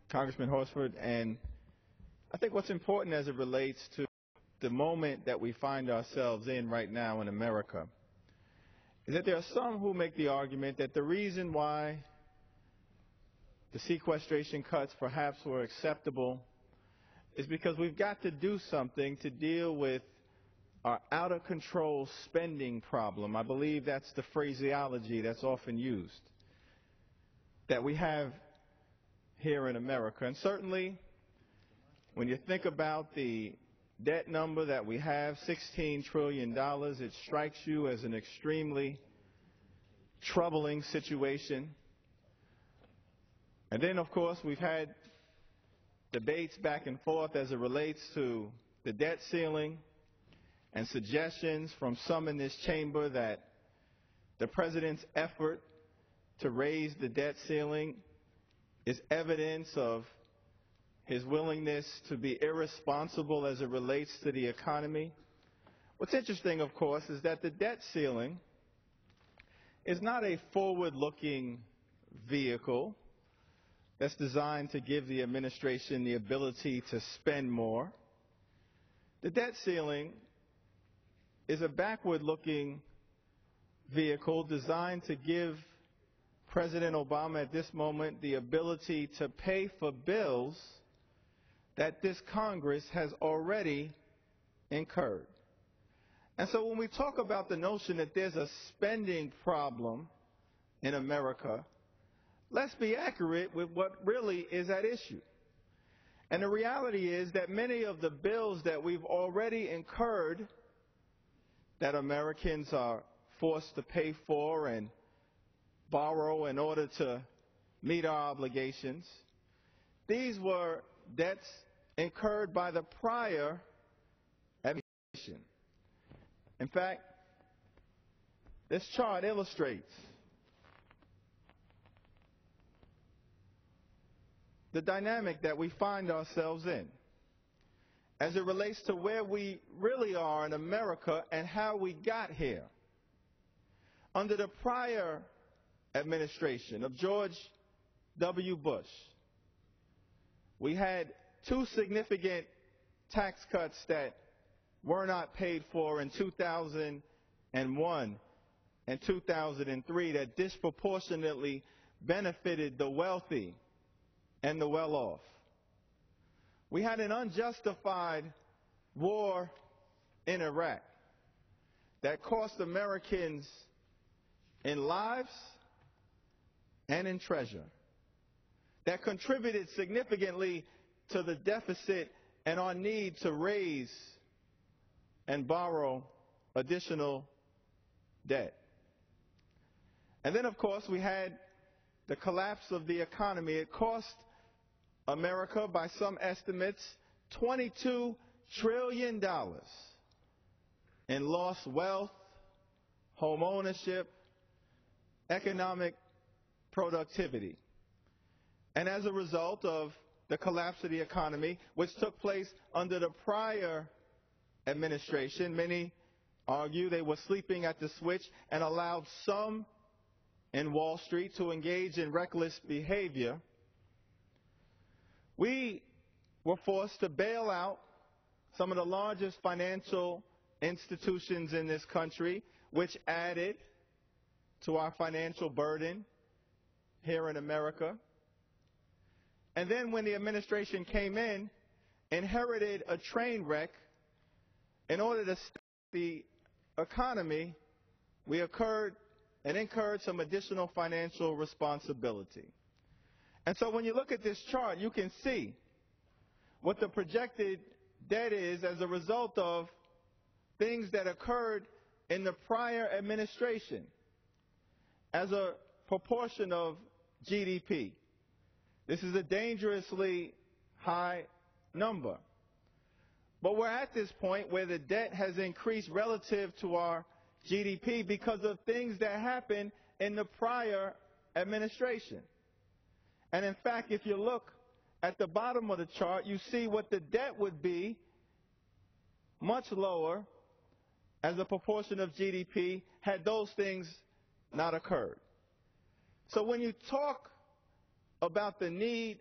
Congressman Horsford, and I think what's important as it relates to the moment that we find ourselves in right now in America is that there are some who make the argument that the reason why the sequestration cuts perhaps were acceptable is because we've got to do something to deal with our out-of-control spending problem. I believe that's the phraseology that's often used that we have here in America. And certainly, when you think about the debt number that we have, $16 trillion, it strikes you as an extremely troubling situation. And then, of course, we've had debates back and forth as it relates to the debt ceiling and suggestions from some in this chamber that the president's effort to raise the debt ceiling is evidence of his willingness to be irresponsible as it relates to the economy. What's interesting, of course, is that the debt ceiling is not a forward-looking vehicle that's designed to give the administration the ability to spend more. The debt ceiling is a backward-looking vehicle designed to give President Obama at this moment the ability to pay for bills that this Congress has already incurred. And so when we talk about the notion that there's a spending problem in America, let's be accurate with what really is at issue. And the reality is that many of the bills that we've already incurred that Americans are forced to pay for and borrow in order to meet our obligations, these were debts incurred by the prior administration. In fact, this chart illustrates the dynamic that we find ourselves in as it relates to where we really are in America and how we got here. Under the prior administration of George W. Bush, we had two significant tax cuts that were not paid for in 2001 and 2003 that disproportionately benefited the wealthy and the well-off. We had an unjustified war in Iraq that cost Americans in lives and in treasure, that contributed significantly to the deficit and our need to raise and borrow additional debt. And then, of course, we had the collapse of the economy. It cost America, by some estimates, $22 trillion in lost wealth, home ownership, economic productivity. And as a result of the collapse of the economy, which took place under the prior administration, many argue they were sleeping at the switch and allowed some in Wall Street to engage in reckless behavior. We were forced to bail out some of the largest financial institutions in this country, which added to our financial burden here in America. And then when the administration came in, inherited a train wreck. In order to stop the economy, we incurred some additional financial responsibility. And so when you look at this chart, you can see what the projected debt is as a result of things that occurred in the prior administration as a proportion of GDP. This is a dangerously high number. But we're at this point where the debt has increased relative to our GDP because of things that happened in the prior administration. And in fact, if you look at the bottom of the chart, you see what the debt would be much lower as a proportion of GDP had those things not occurred. So when you talk about the need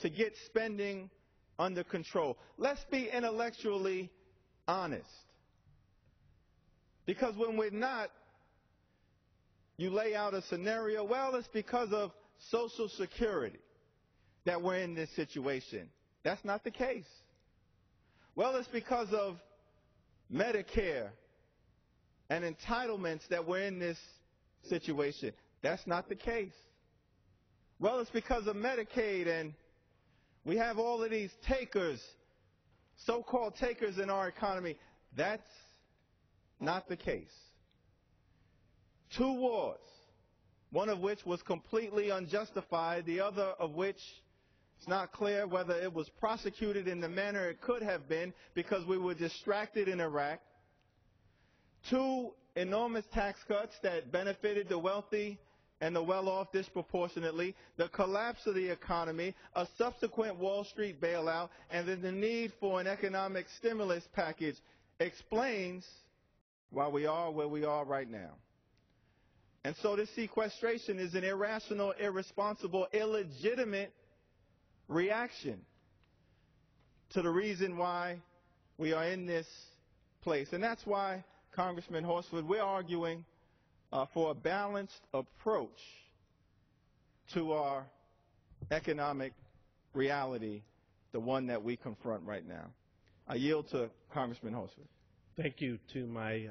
to get spending under control. Let's be intellectually honest. Because when we're not, you lay out a scenario, well, it's because of Social Security that we're in this situation. That's not the case. Well, it's because of Medicare and entitlements that we're in this situation. That's not the case. Well, it's because of Medicaid and we have all of these takers, so-called takers in our economy. That's not the case. 2 wars, one of which was completely unjustified, the other of which it's not clear whether it was prosecuted in the manner it could have been because we were distracted in Iraq. 2 enormous tax cuts that benefited the wealthy and the well-off disproportionately, the collapse of the economy, a subsequent Wall Street bailout, and then the need for an economic stimulus package explains why we are where we are right now. And so this sequestration is an irrational, irresponsible, illegitimate reaction to the reason why we are in this place. And that's why, Congressman Horsford, we're arguing for a balanced approach to our economic reality, the one that we confront right now. I yield to Congressman Horsford. Thank you to my